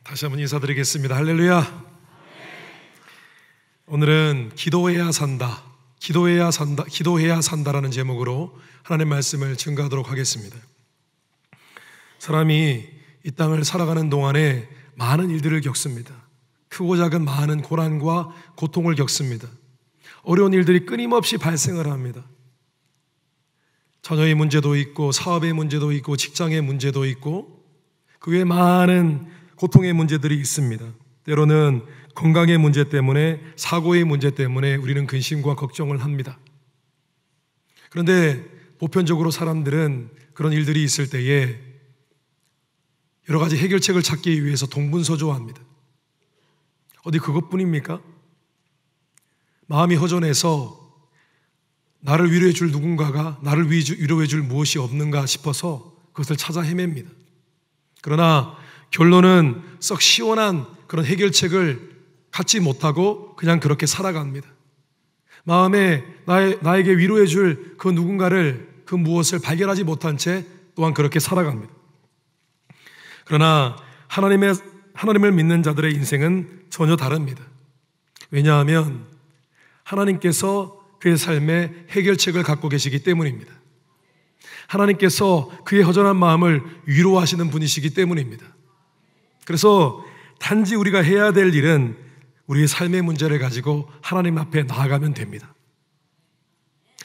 다시 한번 인사드리겠습니다. 할렐루야. 오늘은 기도해야 산다, 기도해야 산다라는 제목으로 하나님의 말씀을 증거하도록 하겠습니다. 사람이 이 땅을 살아가는 동안에 많은 일들을 겪습니다. 크고 작은 많은 고난과 고통을 겪습니다. 어려운 일들이 끊임없이 발생을 합니다. 자녀의 문제도 있고, 사업의 문제도 있고, 직장의 문제도 있고, 그 외에 많은 고통의 문제들이 있습니다. 때로는 건강의 문제 때문에, 사고의 문제 때문에 우리는 근심과 걱정을 합니다. 그런데 보편적으로 사람들은 그런 일들이 있을 때에 여러 가지 해결책을 찾기 위해서 동분서주합니다. 어디 그것뿐입니까? 마음이 허전해서 나를 위로해 줄 누군가가 나를 위로해 줄 무엇이 없는가 싶어서 그것을 찾아 헤맵니다. 그러나 결론은 썩 시원한 그런 해결책을 갖지 못하고 그냥 그렇게 살아갑니다. 마음에 나에게 위로해 줄 그 누군가를, 그 무엇을 발견하지 못한 채 또한 그렇게 살아갑니다. 그러나 하나님을 믿는 자들의 인생은 전혀 다릅니다. 왜냐하면 하나님께서 그의 삶에 해결책을 갖고 계시기 때문입니다. 하나님께서 그의 허전한 마음을 위로하시는 분이시기 때문입니다. 그래서 단지 우리가 해야 될 일은 우리의 삶의 문제를 가지고 하나님 앞에 나아가면 됩니다.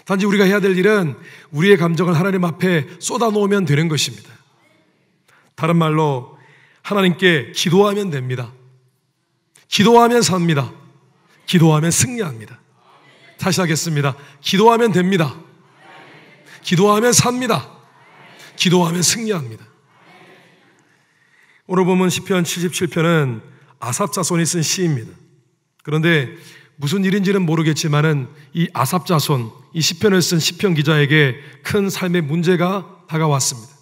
단지 우리가 해야 될 일은 우리의 감정을 하나님 앞에 쏟아놓으면 되는 것입니다. 다른 말로 하나님께 기도하면 됩니다. 기도하면 삽니다. 기도하면 승리합니다. 다시 하겠습니다. 기도하면 됩니다. 기도하면 삽니다. 기도하면 승리합니다. 오늘 보면 시편 77편은 아삽 자손이 쓴 시입니다. 그런데 무슨 일인지는 모르겠지만은 이 아삽 자손, 이 시편을 쓴 시편 기자에게 큰 삶의 문제가 다가왔습니다.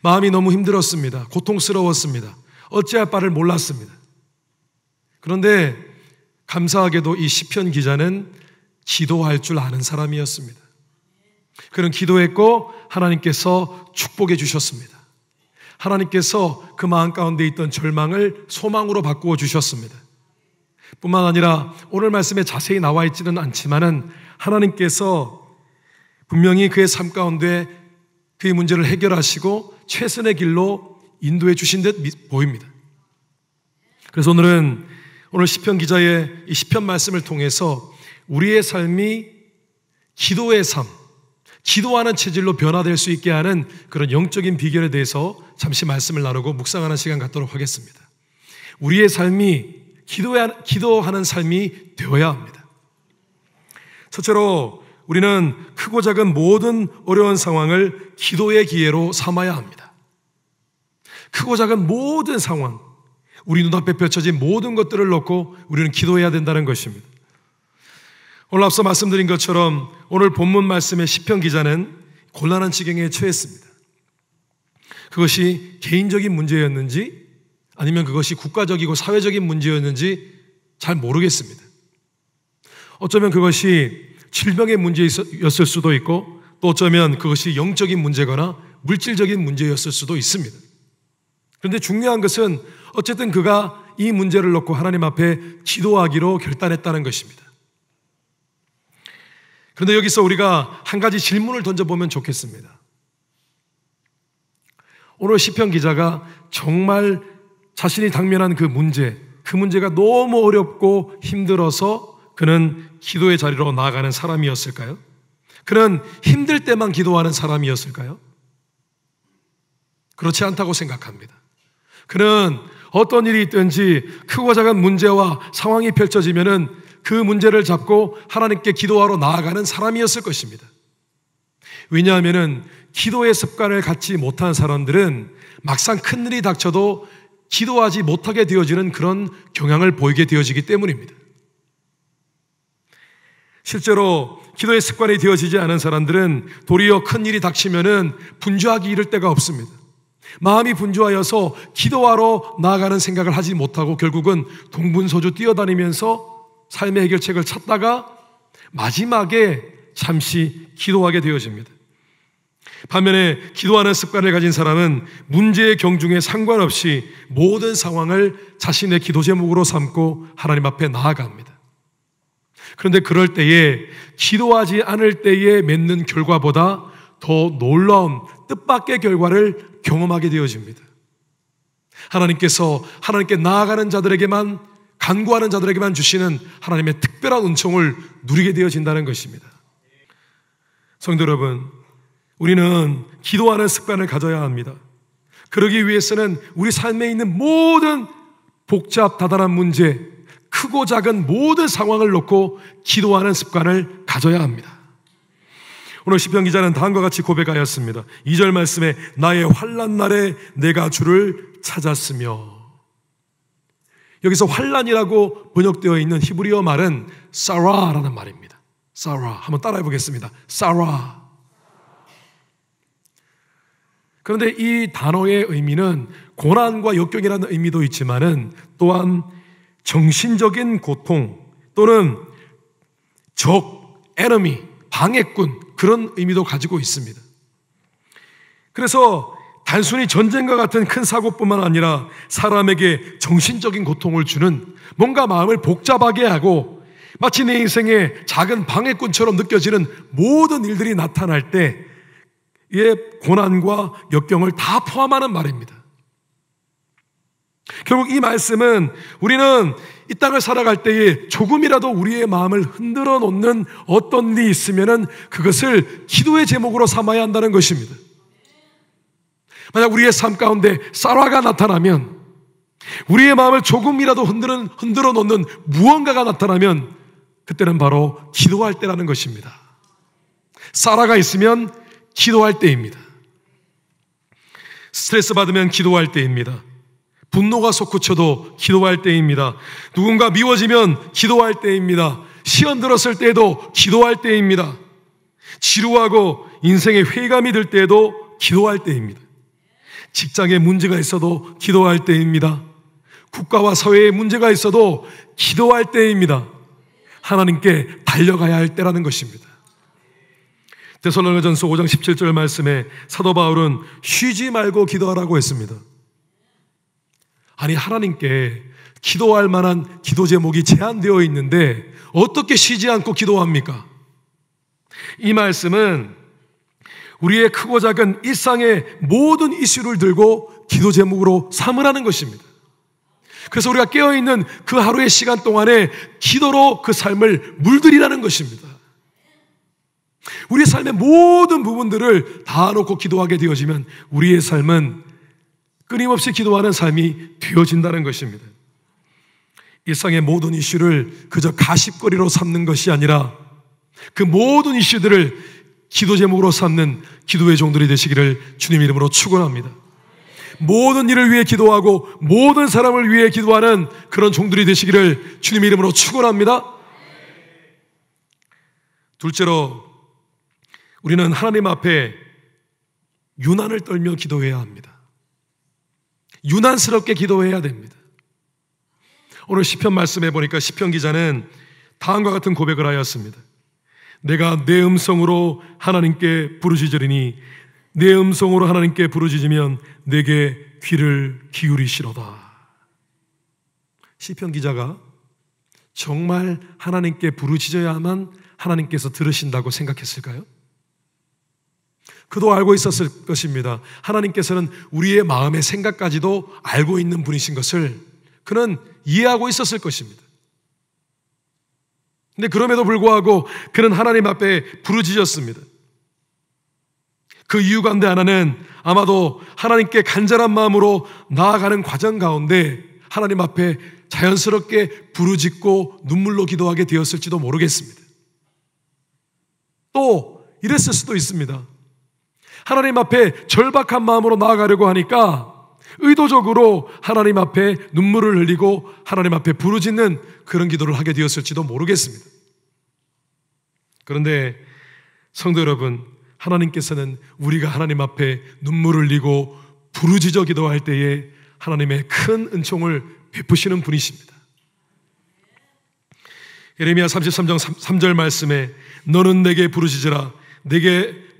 마음이 너무 힘들었습니다. 고통스러웠습니다. 어찌할 바를 몰랐습니다. 그런데 감사하게도 이 시편 기자는 기도할 줄 아는 사람이었습니다. 그는 기도했고 하나님께서 축복해 주셨습니다. 하나님께서 그 마음 가운데 있던 절망을 소망으로 바꾸어 주셨습니다. 뿐만 아니라 오늘 말씀에 자세히 나와 있지는 않지만은 하나님께서 분명히 그의 삶 가운데 그의 문제를 해결하시고 최선의 길로 인도해 주신 듯 보입니다. 그래서 오늘 시편 기자의 이 시편 말씀을 통해서 우리의 삶이 기도의 삶, 기도하는 체질로 변화될 수 있게 하는 그런 영적인 비결에 대해서 잠시 말씀을 나누고 묵상하는 시간 갖도록 하겠습니다. 우리의 삶이 기도하는 삶이 되어야 합니다. 첫째로 우리는 크고 작은 모든 어려운 상황을 기도의 기회로 삼아야 합니다. 크고 작은 모든 상황, 우리 눈앞에 펼쳐진 모든 것들을 놓고 우리는 기도해야 된다는 것입니다. 오늘 앞서 말씀드린 것처럼 오늘 본문 말씀의 시편 기자는 곤란한 지경에 처했습니다. 그것이 개인적인 문제였는지 아니면 그것이 국가적이고 사회적인 문제였는지 잘 모르겠습니다. 어쩌면 그것이 질병의 문제였을 수도 있고 또 어쩌면 그것이 영적인 문제거나 물질적인 문제였을 수도 있습니다. 그런데 중요한 것은 어쨌든 그가 이 문제를 놓고 하나님 앞에 기도하기로 결단했다는 것입니다. 그런데 여기서 우리가 한 가지 질문을 던져보면 좋겠습니다. 오늘 시편 기자가 정말 자신이 당면한 그 문제가 너무 어렵고 힘들어서 그는 기도의 자리로 나아가는 사람이었을까요? 그는 힘들 때만 기도하는 사람이었을까요? 그렇지 않다고 생각합니다. 그는 어떤 일이 있든지 크고 작은 문제와 상황이 펼쳐지면은 그 문제를 잡고 하나님께 기도하러 나아가는 사람이었을 것입니다. 왜냐하면은 기도의 습관을 갖지 못한 사람들은 막상 큰일이 닥쳐도 기도하지 못하게 되어지는 그런 경향을 보이게 되어지기 때문입니다. 실제로 기도의 습관이 되어지지 않은 사람들은 도리어 큰일이 닥치면은 분주하기 이를 데가 없습니다. 마음이 분주하여서 기도하러 나아가는 생각을 하지 못하고 결국은 동분서주 뛰어다니면서 삶의 해결책을 찾다가 마지막에 잠시 기도하게 되어집니다. 반면에 기도하는 습관을 가진 사람은 문제의 경중에 상관없이 모든 상황을 자신의 기도 제목으로 삼고 하나님 앞에 나아갑니다. 그런데 그럴 때에 기도하지 않을 때에 맺는 결과보다 더 놀라운 뜻밖의 결과를 경험하게 되어집니다. 하나님께서 하나님께 나아가는 자들에게만, 간구하는 자들에게만 주시는 하나님의 특별한 은총을 누리게 되어진다는 것입니다. 성도 여러분, 우리는 기도하는 습관을 가져야 합니다. 그러기 위해서는 우리 삶에 있는 모든 복잡 다단한 문제, 크고 작은 모든 상황을 놓고 기도하는 습관을 가져야 합니다. 오늘 시편 기자는 다음과 같이 고백하였습니다. 2절 말씀에 나의 환난 날에 내가 주를 찾았으며, 여기서 환난이라고 번역되어 있는 히브리어 말은 사라라는 말입니다. 사라, 한번 따라해 보겠습니다. 사라. 그런데 이 단어의 의미는 고난과 역경이라는 의미도 있지만은 또한 정신적인 고통 또는 적, 에너미, 방해꾼, 그런 의미도 가지고 있습니다. 그래서 단순히 전쟁과 같은 큰 사고뿐만 아니라 사람에게 정신적인 고통을 주는, 뭔가 마음을 복잡하게 하고 마치 내 인생의 작은 방해꾼처럼 느껴지는 모든 일들이 나타날 때 이 고난과 역경을 다 포함하는 말입니다. 결국 이 말씀은 우리는 이 땅을 살아갈 때에 조금이라도 우리의 마음을 흔들어 놓는 어떤 일이 있으면은 그것을 기도의 제목으로 삼아야 한다는 것입니다. 만약 우리의 삶 가운데 사라가 나타나면, 우리의 마음을 조금이라도 흔들어 놓는 무언가가 나타나면 그때는 바로 기도할 때라는 것입니다. 사라가 있으면 기도할 때입니다. 스트레스 받으면 기도할 때입니다. 분노가 솟구쳐도 기도할 때입니다. 누군가 미워지면 기도할 때입니다. 시험 들었을 때에도 기도할 때입니다. 지루하고 인생에 회의감이 들 때에도 기도할 때입니다. 직장에 문제가 있어도 기도할 때입니다. 국가와 사회에 문제가 있어도 기도할 때입니다. 하나님께 달려가야 할 때라는 것입니다. 데살로니가전서 5장 17절 말씀에 사도 바울은 쉬지 말고 기도하라고 했습니다. 아니, 하나님께 기도할 만한 기도 제목이 제한되어 있는데 어떻게 쉬지 않고 기도합니까? 이 말씀은 우리의 크고 작은 일상의 모든 이슈를 들고 기도 제목으로 삼으라는 것입니다. 그래서 우리가 깨어있는 그 하루의 시간 동안에 기도로 그 삶을 물들이라는 것입니다. 우리의 삶의 모든 부분들을 다 놓고 기도하게 되어지면 우리의 삶은 끊임없이 기도하는 삶이 되어진다는 것입니다. 일상의 모든 이슈를 그저 가십거리로 삼는 것이 아니라 그 모든 이슈들을 기도 제목으로 삼는 기도의 종들이 되시기를 주님 이름으로 축원합니다. 모든 일을 위해 기도하고 모든 사람을 위해 기도하는 그런 종들이 되시기를 주님 이름으로 축원합니다. 둘째로, 우리는 하나님 앞에 유난을 떨며 기도해야 합니다. 유난스럽게 기도해야 됩니다. 오늘 시편 말씀해 보니까 시편 기자는 다음과 같은 고백을 하였습니다. 내가 내 음성으로 하나님께 부르짖으리니 내 음성으로 하나님께 부르짖으면 내게 귀를 기울이시로다. 시편 기자가 정말 하나님께 부르짖어야만 하나님께서 들으신다고 생각했을까요? 그도 알고 있었을 것입니다. 하나님께서는 우리의 마음의 생각까지도 알고 있는 분이신 것을 그는 이해하고 있었을 것입니다. 근데 그럼에도 불구하고 그는 하나님 앞에 부르짖었습니다. 그 이유 가운데 하나는 아마도 하나님께 간절한 마음으로 나아가는 과정 가운데 하나님 앞에 자연스럽게 부르짖고 눈물로 기도하게 되었을지도 모르겠습니다. 또 이랬을 수도 있습니다. 하나님 앞에 절박한 마음으로 나아가려고 하니까 의도적으로 하나님 앞에 눈물을 흘리고 하나님 앞에 부르짖는 그런 기도를 하게 되었을지도 모르겠습니다. 그런데 성도 여러분, 하나님께서는 우리가 하나님 앞에 눈물을 흘리고 부르짖어 기도할 때에 하나님의 큰 은총을 베푸시는 분이십니다. 예레미야 33장 3절 말씀에 너는 내게 부르짖으라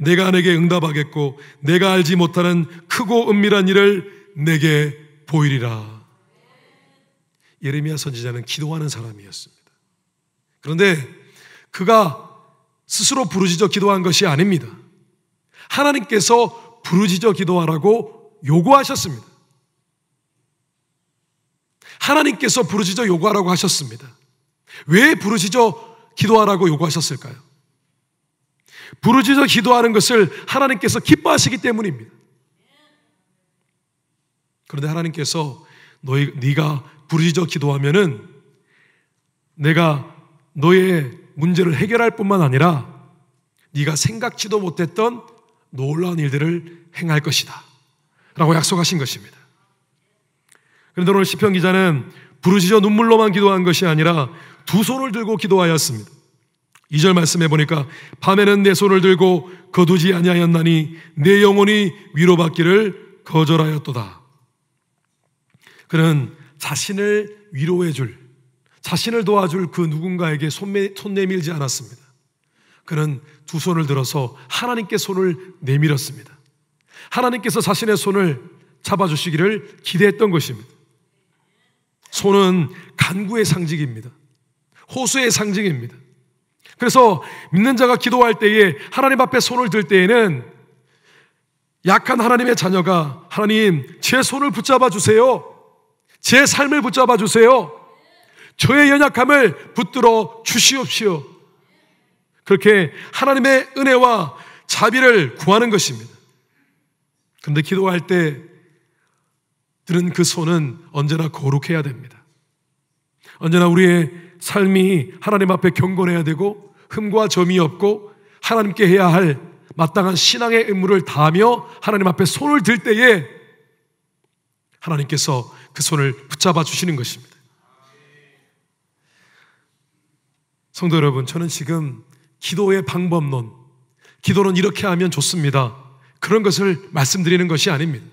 내가 내게 응답하겠고 내가 알지 못하는 크고 은밀한 일을 내게 보이리라. 예레미야 선지자는 기도하는 사람이었습니다. 그런데 그가 스스로 부르짖어 기도한 것이 아닙니다. 하나님께서 부르짖어 기도하라고 요구하셨습니다. 하나님께서 부르짖어 요구하라고 하셨습니다. 왜 부르짖어 기도하라고 요구하셨을까요? 부르짖어 기도하는 것을 하나님께서 기뻐하시기 때문입니다. 그런데 하나님께서 네가 부르짖어 기도하면은 내가 너의 문제를 해결할 뿐만 아니라 네가 생각지도 못했던 놀라운 일들을 행할 것이다 라고 약속하신 것입니다. 그런데 오늘 시편 기자는 부르짖어 눈물로만 기도한 것이 아니라 두 손을 들고 기도하였습니다. 2절 말씀해 보니까 밤에는 내 손을 들고 거두지 아니하였나니 내 영혼이 위로받기를 거절하였도다. 그는 자신을 위로해 줄, 자신을 도와줄 그 누군가에게 손 내밀지 않았습니다. 그는 두 손을 들어서 하나님께 손을 내밀었습니다. 하나님께서 자신의 손을 잡아주시기를 기대했던 것입니다. 손은 간구의 상징입니다. 호소의 상징입니다. 그래서 믿는 자가 기도할 때에 하나님 앞에 손을 들 때에는 약한 하나님의 자녀가 하나님 제 손을 붙잡아 주세요. 제 삶을 붙잡아 주세요. 저의 연약함을 붙들어 주시옵시오. 그렇게 하나님의 은혜와 자비를 구하는 것입니다. 그런데 기도할 때 드는 그 손은 언제나 거룩해야 됩니다. 언제나 우리의 삶이 하나님 앞에 경건해야 되고 흠과 점이 없고 하나님께 해야 할 마땅한 신앙의 의무를 다하며 하나님 앞에 손을 들 때에 하나님께서 그 손을 붙잡아 주시는 것입니다. 성도 여러분, 저는 지금 기도의 방법론, 기도는 이렇게 하면 좋습니다, 그런 것을 말씀드리는 것이 아닙니다.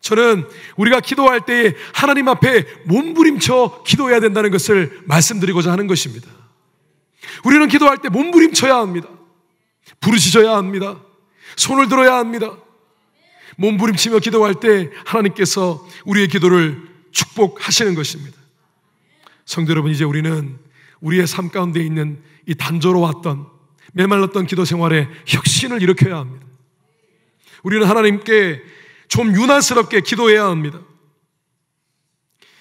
저는 우리가 기도할 때에 하나님 앞에 몸부림쳐 기도해야 된다는 것을 말씀드리고자 하는 것입니다. 우리는 기도할 때 몸부림쳐야 합니다. 부르짖어야 합니다. 손을 들어야 합니다. 몸부림치며 기도할 때 하나님께서 우리의 기도를 축복하시는 것입니다. 성도 여러분, 이제 우리는 우리의 삶 가운데 있는 이 단조로웠던 메말랐던 기도 생활에 혁신을 일으켜야 합니다. 우리는 하나님께 좀 유난스럽게 기도해야 합니다.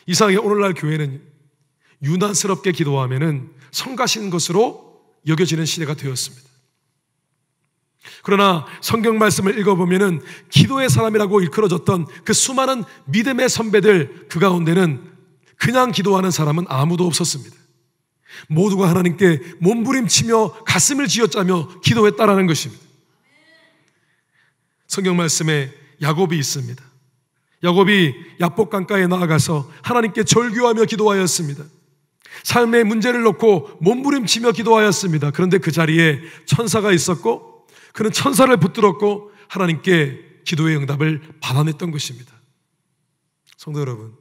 이상하게 오늘날 교회는 유난스럽게 기도하면은 성가신 것으로 여겨지는 시대가 되었습니다. 그러나 성경 말씀을 읽어보면은 기도의 사람이라고 일컬어졌던 그 수많은 믿음의 선배들, 그 가운데는 그냥 기도하는 사람은 아무도 없었습니다. 모두가 하나님께 몸부림치며 가슴을 쥐어짜며 기도했다라는 것입니다. 성경 말씀에 야곱이 있습니다. 야곱이 야복 강가에 나아가서 하나님께 절규하며 기도하였습니다. 삶의 문제를 놓고 몸부림치며 기도하였습니다. 그런데 그 자리에 천사가 있었고 그는 천사를 붙들었고 하나님께 기도의 응답을 받아냈던 것입니다. 성도 여러분,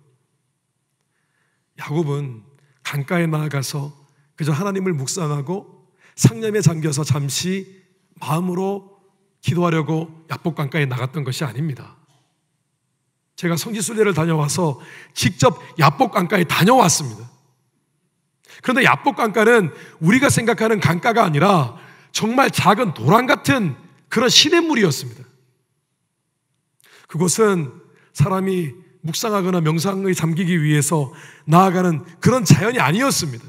야곱은 강가에 나아가서 그저 하나님을 묵상하고 상념에 잠겨서 잠시 마음으로 기도하려고 야복강가에 나갔던 것이 아닙니다. 제가 성지순례를 다녀와서 직접 야복강가에 다녀왔습니다. 그런데 야복강가는 우리가 생각하는 강가가 아니라 정말 작은 도랑 같은 그런 시냇물이었습니다. 그곳은 사람이 묵상하거나 명상에 잠기기 위해서 나아가는 그런 자연이 아니었습니다.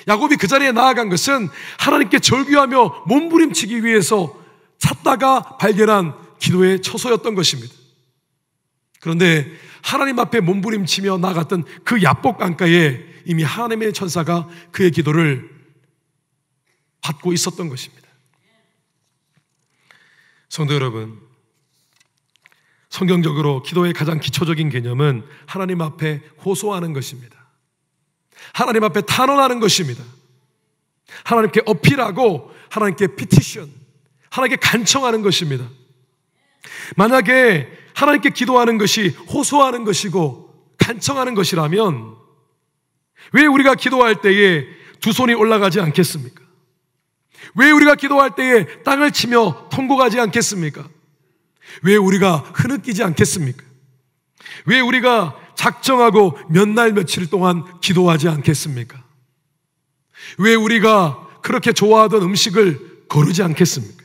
야곱이 그 자리에 나아간 것은 하나님께 절규하며 몸부림치기 위해서 찾다가 발견한 기도의 처소였던 것입니다. 그런데 하나님 앞에 몸부림치며 나갔던 그 야복 강가에 이미 하나님의 천사가 그의 기도를 받고 있었던 것입니다. 성도 여러분, 성경적으로 기도의 가장 기초적인 개념은 하나님 앞에 호소하는 것입니다. 하나님 앞에 탄원하는 것입니다. 하나님께 어필하고 하나님께 피티션, 하나님께 간청하는 것입니다. 만약에 하나님께 기도하는 것이 호소하는 것이고 간청하는 것이라면 왜 우리가 기도할 때에 두 손이 올라가지 않겠습니까? 왜 우리가 기도할 때에 땅을 치며 통곡하지 않겠습니까? 왜 우리가 흐느끼지 않겠습니까? 왜 우리가 작정하고 몇 날 며칠 동안 기도하지 않겠습니까? 왜 우리가 그렇게 좋아하던 음식을 거르지 않겠습니까?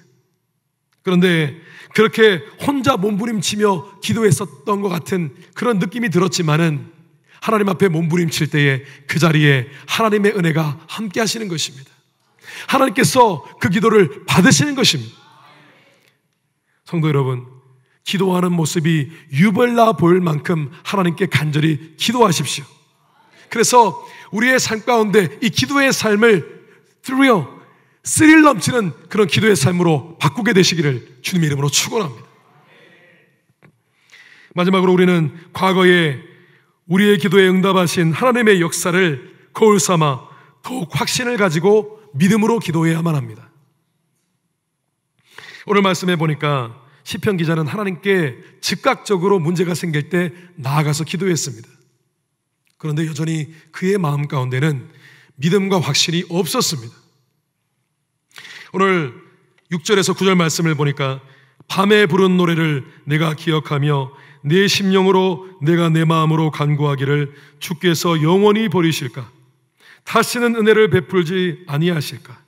그런데 그렇게 혼자 몸부림치며 기도했었던 것 같은 그런 느낌이 들었지만은 하나님 앞에 몸부림칠 때에 그 자리에 하나님의 은혜가 함께 하시는 것입니다. 하나님께서 그 기도를 받으시는 것입니다. 성도 여러분, 기도하는 모습이 유별나 보일 만큼 하나님께 간절히 기도하십시오. 그래서 우리의 삶 가운데 이 기도의 삶을 스릴 넘치는 그런 기도의 삶으로 바꾸게 되시기를 주님의 이름으로 축원합니다. 마지막으로 우리는 과거에 우리의 기도에 응답하신 하나님의 역사를 거울 삼아 더욱 확신을 가지고 믿음으로 기도해야만 합니다. 오늘 말씀해 보니까 시편 기자는 하나님께 즉각적으로 문제가 생길 때 나아가서 기도했습니다. 그런데 여전히 그의 마음 가운데는 믿음과 확신이 없었습니다. 오늘 6절에서 9절 말씀을 보니까 밤에 부른 노래를 내가 기억하며 내 심령으로 내가 내 마음으로 간구하기를 주께서 영원히 버리실까? 다시는 은혜를 베풀지 아니하실까?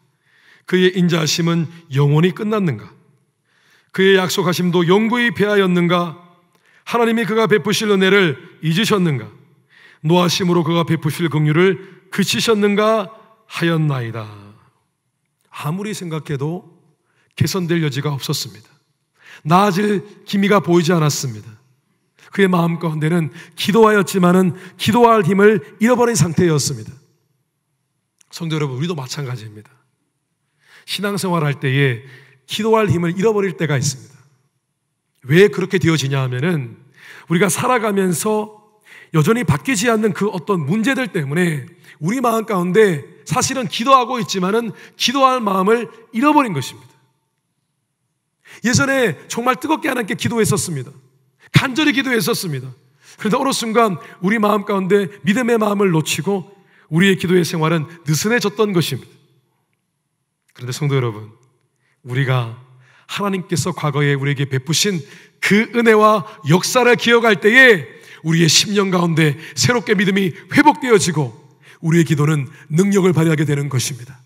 그의 인자하심은 영원히 끝났는가? 그의 약속하심도 영구히 패하였는가? 하나님이 그가 베푸실 은혜를 잊으셨는가? 노하심으로 그가 베푸실 긍휼을 그치셨는가 하였나이다. 아무리 생각해도 개선될 여지가 없었습니다. 나아질 기미가 보이지 않았습니다. 그의 마음 가운데는 기도하였지만은 기도할 힘을 잃어버린 상태였습니다. 성도 여러분, 우리도 마찬가지입니다. 신앙생활 할 때에 기도할 힘을 잃어버릴 때가 있습니다. 왜 그렇게 되어지냐 하면은 우리가 살아가면서 여전히 바뀌지 않는 그 어떤 문제들 때문에 우리 마음 가운데 사실은 기도하고 있지만은 기도할 마음을 잃어버린 것입니다. 예전에 정말 뜨겁게 하나님께 기도했었습니다. 간절히 기도했었습니다. 그런데 어느 순간 우리 마음 가운데 믿음의 마음을 놓치고 우리의 기도의 생활은 느슨해졌던 것입니다. 그런데 성도 여러분, 우리가 하나님께서 과거에 우리에게 베푸신 그 은혜와 역사를 기억할 때에 우리의 심령 가운데 새롭게 믿음이 회복되어지고 우리의 기도는 능력을 발휘하게 되는 것입니다.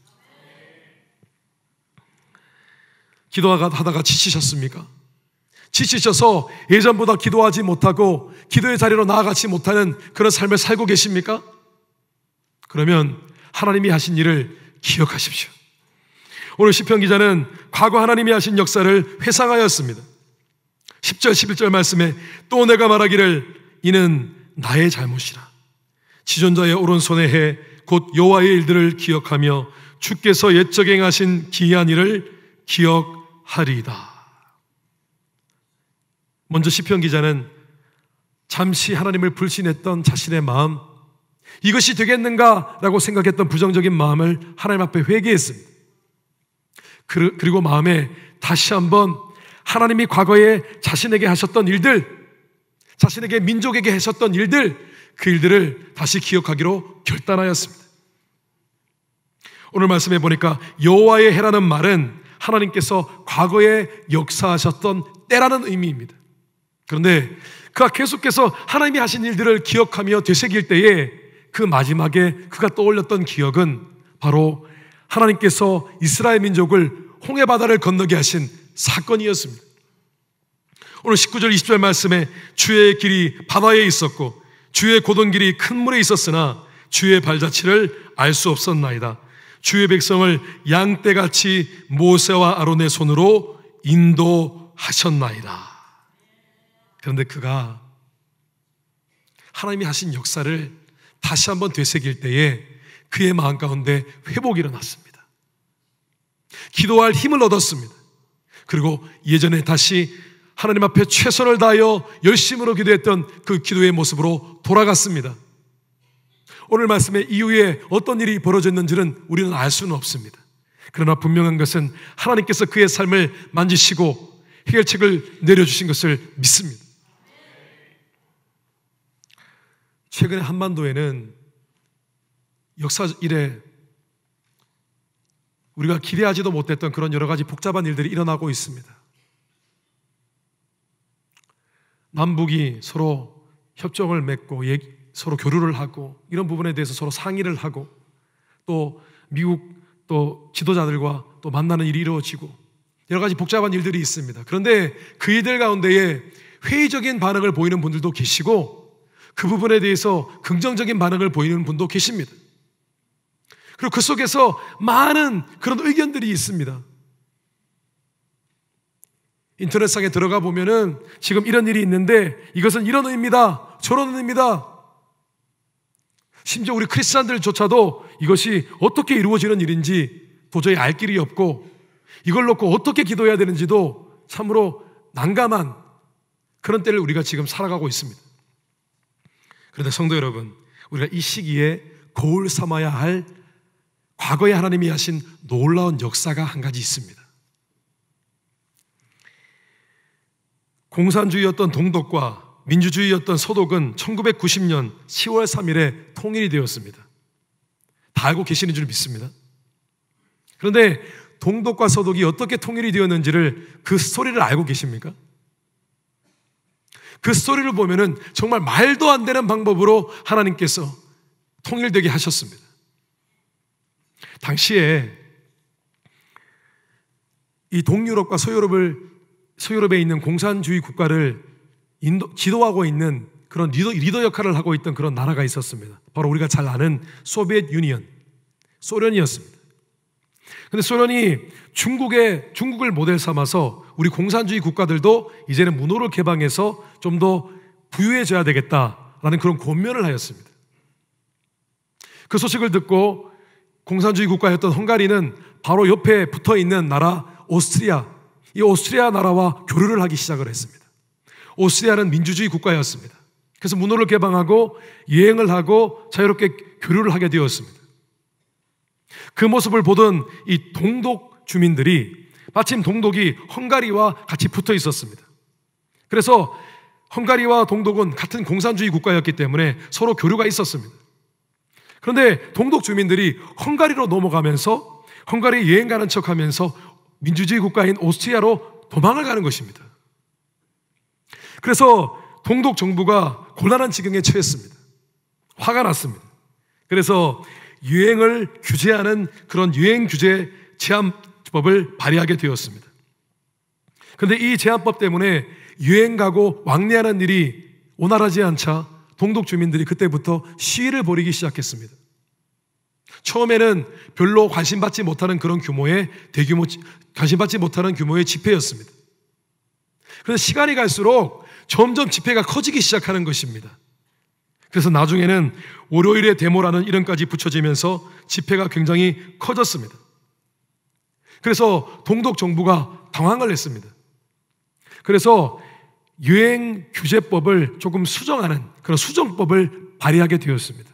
기도하다가 지치셨습니까? 지치셔서 예전보다 기도하지 못하고 기도의 자리로 나아가지 못하는 그런 삶을 살고 계십니까? 그러면 하나님이 하신 일을 기억하십시오. 오늘 시편 기자는 과거 하나님이 하신 역사를 회상하였습니다. 10절 11절 말씀에 또 내가 말하기를 이는 나의 잘못이라. 지존자의 오른손의 해 곧 여호와의 일들을 기억하며 주께서 옛적에 행하신 기이한 일을 기억하리이다. 먼저 시편 기자는 잠시 하나님을 불신했던 자신의 마음, 이것이 되겠는가라고 생각했던 부정적인 마음을 하나님 앞에 회개했습니다. 그리고 마음에 다시 한번 하나님이 과거에 자신에게 하셨던 일들, 자신에게 민족에게 하셨던 일들, 그 일들을 다시 기억하기로 결단하였습니다. 오늘 말씀해 보니까 여호와의 해라는 말은 하나님께서 과거에 역사하셨던 때라는 의미입니다. 그런데 그가 계속해서 하나님이 하신 일들을 기억하며 되새길 때에 그 마지막에 그가 떠올렸던 기억은 바로 하나님께서 이스라엘 민족을 홍해바다를 건너게 하신 사건이었습니다. 오늘 19절 20절 말씀에 주의 길이 바다에 있었고 주의 고던 길이 큰 물에 있었으나 주의 발자취를 알 수 없었나이다. 주의 백성을 양떼같이 모세와 아론의 손으로 인도하셨나이다. 그런데 그가 하나님이 하신 역사를 다시 한번 되새길 때에 그의 마음 가운데 회복이 일어났습니다. 기도할 힘을 얻었습니다. 그리고 예전에 다시 하나님 앞에 최선을 다하여 열심으로 기도했던 그 기도의 모습으로 돌아갔습니다. 오늘 말씀의 이후에 어떤 일이 벌어졌는지는 우리는 알 수는 없습니다. 그러나 분명한 것은 하나님께서 그의 삶을 만지시고 해결책을 내려주신 것을 믿습니다. 최근에 한반도에는 역사 이래 우리가 기대하지도 못했던 그런 여러 가지 복잡한 일들이 일어나고 있습니다. 남북이 서로 협정을 맺고 서로 교류를 하고 이런 부분에 대해서 서로 상의를 하고 또 미국 또 지도자들과 또 만나는 일이 이루어지고 여러 가지 복잡한 일들이 있습니다. 그런데 그 일들 가운데에 회의적인 반응을 보이는 분들도 계시고 그 부분에 대해서 긍정적인 반응을 보이는 분도 계십니다. 그리고 그 속에서 많은 그런 의견들이 있습니다. 인터넷상에 들어가 보면은 지금 이런 일이 있는데 이것은 이런 의미다, 저런 의미다. 심지어 우리 크리스찬들조차도 이것이 어떻게 이루어지는 일인지 도저히 알 길이 없고 이걸 놓고 어떻게 기도해야 되는지도 참으로 난감한 그런 때를 우리가 지금 살아가고 있습니다. 그런데 성도 여러분, 우리가 이 시기에 거울 삼아야 할 과거에 하나님이 하신 놀라운 역사가 한 가지 있습니다. 공산주의였던 동독과 민주주의였던 서독은 1990년 10월 3일에 통일이 되었습니다. 다 알고 계시는 줄 믿습니다. 그런데 동독과 서독이 어떻게 통일이 되었는지를 그 스토리를 알고 계십니까? 그 스토리를 보면은 정말 말도 안 되는 방법으로 하나님께서 통일되게 하셨습니다. 당시에 이 동유럽과 서유럽에 있는 공산주의 국가를 지도하고 있는 그런 리더 역할을 하고 있던 그런 나라가 있었습니다. 바로 우리가 잘 아는 소비에트 유니언, 소련이었습니다. 그런데 소련이 중국을 모델 삼아서 우리 공산주의 국가들도 이제는 문호를 개방해서 좀 더 부유해져야 되겠다라는 그런 권면을 하였습니다. 그 소식을 듣고 공산주의 국가였던 헝가리는 바로 옆에 붙어 있는 나라 오스트리아, 이 오스트리아 나라와 교류를 하기 시작을 했습니다. 오스트리아는 민주주의 국가였습니다. 그래서 문호를 개방하고 여행을 하고 자유롭게 교류를 하게 되었습니다. 그 모습을 보던 이 동독 주민들이 마침 동독이 헝가리와 같이 붙어 있었습니다. 그래서 헝가리와 동독은 같은 공산주의 국가였기 때문에 서로 교류가 있었습니다. 그런데 동독 주민들이 헝가리로 넘어가면서 헝가리에 여행 가는 척하면서 민주주의 국가인 오스트리아로 도망을 가는 것입니다. 그래서 동독 정부가 곤란한 지경에 처했습니다. 화가 났습니다. 그래서 유행을 규제하는 그런 유행 규제 제한법을 발의하게 되었습니다. 그런데 이 제한법 때문에 유행 가고 왕래하는 일이 원활하지 않자 동독 주민들이 그때부터 시위를 벌이기 시작했습니다. 처음에는 별로 관심받지 못하는 그런 규모의 관심받지 못하는 규모의 집회였습니다. 그래서 시간이 갈수록 점점 집회가 커지기 시작하는 것입니다. 그래서 나중에는 월요일의 데모라는 이름까지 붙여지면서 집회가 굉장히 커졌습니다. 그래서 동독 정부가 당황을 했습니다. 그래서 유행 규제법을 조금 수정하는 그런 수정법을 발의하게 되었습니다.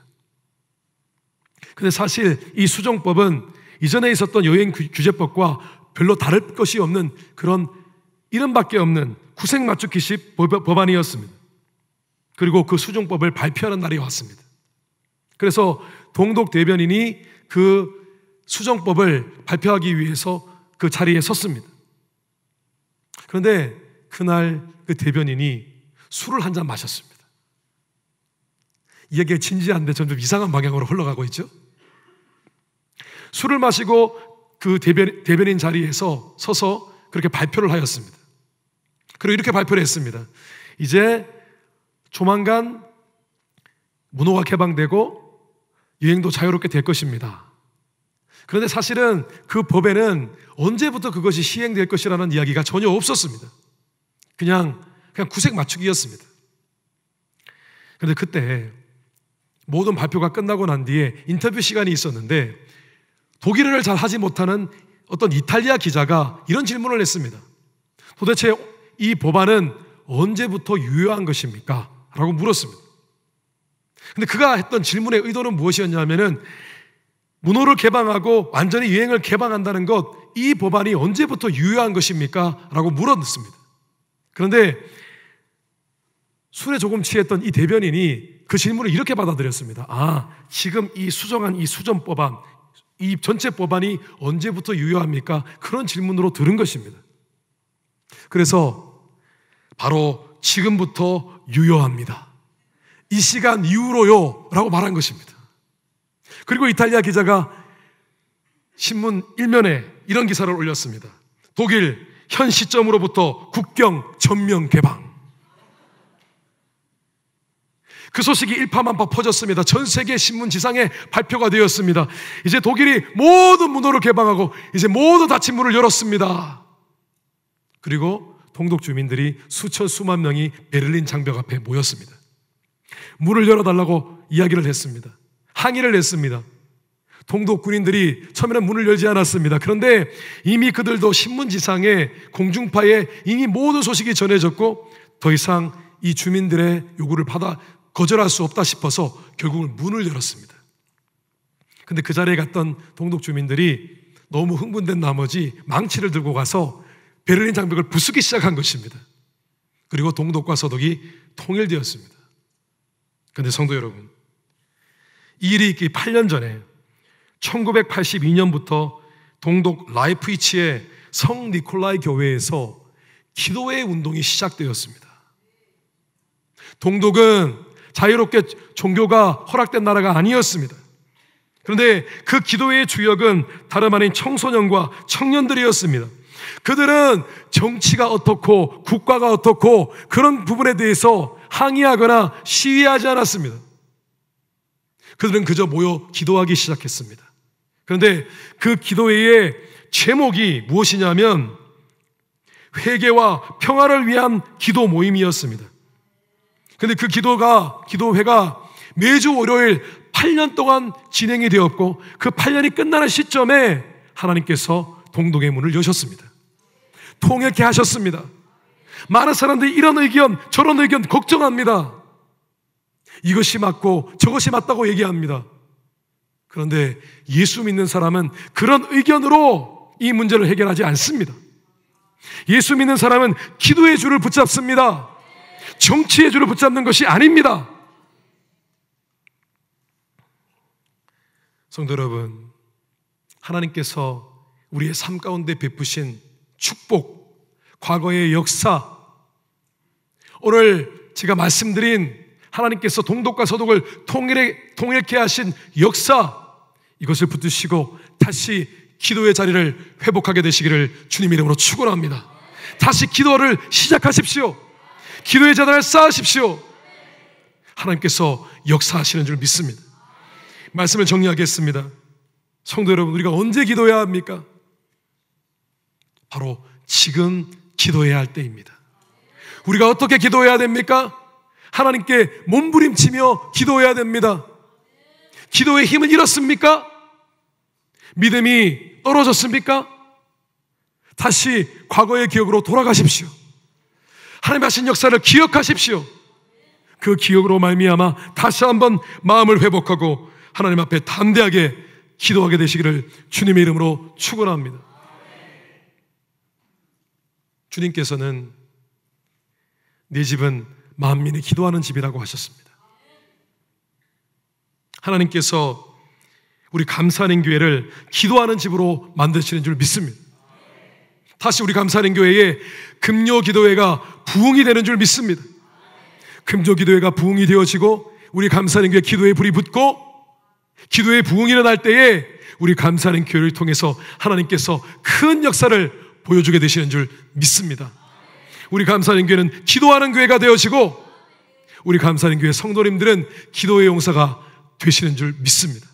그런데 사실 이 수정법은 이전에 있었던 여행 규제법과 별로 다를 것이 없는 그런 이름밖에 없는 구색맞추기식 법안이었습니다. 그리고 그 수정법을 발표하는 날이 왔습니다. 그래서 동독 대변인이 그 수정법을 발표하기 위해서 그 자리에 섰습니다. 그런데 그날 그 대변인이 술을 한 잔 마셨습니다. 이야기가 진지한데 점점 이상한 방향으로 흘러가고 있죠. 술을 마시고 그 대변인 자리에서 서서 그렇게 발표를 하였습니다. 그리고 이렇게 발표를 했습니다. 이제 조만간 문호가 개방되고 유행도 자유롭게 될 것입니다. 그런데 사실은 그 법에는 언제부터 그것이 시행될 것이라는 이야기가 전혀 없었습니다. 그냥 구색 맞추기였습니다. 그런데 그때 모든 발표가 끝나고 난 뒤에 인터뷰 시간이 있었는데 독일어를 잘 하지 못하는 어떤 이탈리아 기자가 이런 질문을 했습니다. 도대체 이 법안은 언제부터 유효한 것입니까? 라고 물었습니다. 근데 그가 했던 질문의 의도는 무엇이었냐면은 문호를 개방하고 완전히 유행을 개방한다는 것, 이 법안이 언제부터 유효한 것입니까? 라고 물었습니다. 그런데 술에 조금 취했던 이 대변인이 그 질문을 이렇게 받아들였습니다. 지금 이 수정한 이 수정법안, 이 전체 법안이 언제부터 유효합니까? 그런 질문으로 들은 것입니다. 그래서 바로 지금부터 유효합니다. 이 시간 이후로요 라고 말한 것입니다. 그리고 이탈리아 기자가 신문 1면에 이런 기사를 올렸습니다. 독일 현 시점으로부터 국경 전면 개방. 그 소식이 일파만파 퍼졌습니다. 전 세계 신문 지상에 발표가 되었습니다. 이제 독일이 모든 문호를 개방하고 이제 모두 닫힌 문을 열었습니다. 그리고 동독 주민들이 수만 명이 베를린 장벽 앞에 모였습니다. 문을 열어달라고 이야기를 했습니다. 항의를 했습니다. 동독 군인들이 처음에는 문을 열지 않았습니다. 그런데 이미 그들도 신문지상에 공중파에 이미 모든 소식이 전해졌고 더 이상 이 주민들의 요구를 받아 거절할 수 없다 싶어서 결국은 문을 열었습니다. 그런데 그 자리에 갔던 동독 주민들이 너무 흥분된 나머지 망치를 들고 가서 베를린 장벽을 부수기 시작한 것입니다. 그리고 동독과 서독이 통일되었습니다. 그런데 성도 여러분, 이 일이 있기 8년 전에 1982년부터 동독 라이프치히의 성 니콜라이 교회에서 기도회 운동이 시작되었습니다. 동독은 자유롭게 종교가 허락된 나라가 아니었습니다. 그런데 그 기도회의 주역은 다름 아닌 청소년과 청년들이었습니다. 그들은 정치가 어떻고 국가가 어떻고 그런 부분에 대해서 항의하거나 시위하지 않았습니다. 그들은 그저 모여 기도하기 시작했습니다. 그런데 그 기도회의 제목이 무엇이냐면 회개와 평화를 위한 기도 모임이었습니다. 그런데 그 기도회가 매주 월요일 8년 동안 진행이 되었고 그 8년이 끝나는 시점에 하나님께서 동독의 문을 여셨습니다. 통역해 하셨습니다. 많은 사람들이 이런 의견 저런 의견 걱정합니다. 이것이 맞고 저것이 맞다고 얘기합니다. 그런데 예수 믿는 사람은 그런 의견으로 이 문제를 해결하지 않습니다. 예수 믿는 사람은 기도의 줄을 붙잡습니다. 정치의 줄을 붙잡는 것이 아닙니다. 성도 여러분, 하나님께서 우리의 삶 가운데 베푸신 축복, 과거의 역사, 오늘 제가 말씀드린 하나님께서 동독과 서독을 통일케 하신 역사, 이것을 붙드시고 다시 기도의 자리를 회복하게 되시기를 주님 이름으로 축원합니다. 다시 기도를 시작하십시오. 기도의 재단을 쌓으십시오. 하나님께서 역사하시는 줄 믿습니다. 말씀을 정리하겠습니다. 성도 여러분, 우리가 언제 기도해야 합니까? 바로 지금 기도해야 할 때입니다. 우리가 어떻게 기도해야 됩니까? 하나님께 몸부림치며 기도해야 됩니다. 기도의 힘은 잃었습니까? 믿음이 떨어졌습니까? 다시 과거의 기억으로 돌아가십시오. 하나님 하신 역사를 기억하십시오. 그 기억으로 말미암아 다시 한번 마음을 회복하고 하나님 앞에 담대하게 기도하게 되시기를 주님의 이름으로 축원합니다. 주님께서는 내 집은 만민이 기도하는 집이라고 하셨습니다. 하나님께서 우리 감사하는 교회를 기도하는 집으로 만드시는 줄 믿습니다. 다시 우리 감사하는 교회에 금요 기도회가 부흥이 되는 줄 믿습니다. 금요 기도회가 부흥이 되어지고 우리 감사하는 교회 기도의 불이 붙고 기도의 부흥이 일어날 때에 우리 감사하는 교회를 통해서 하나님께서 큰 역사를 보여주게 되시는 줄 믿습니다. 우리 감사하는 교회는 기도하는 교회가 되어지고 우리 감사하는 교회 성도님들은 기도의 용사가 되시는 줄 믿습니다.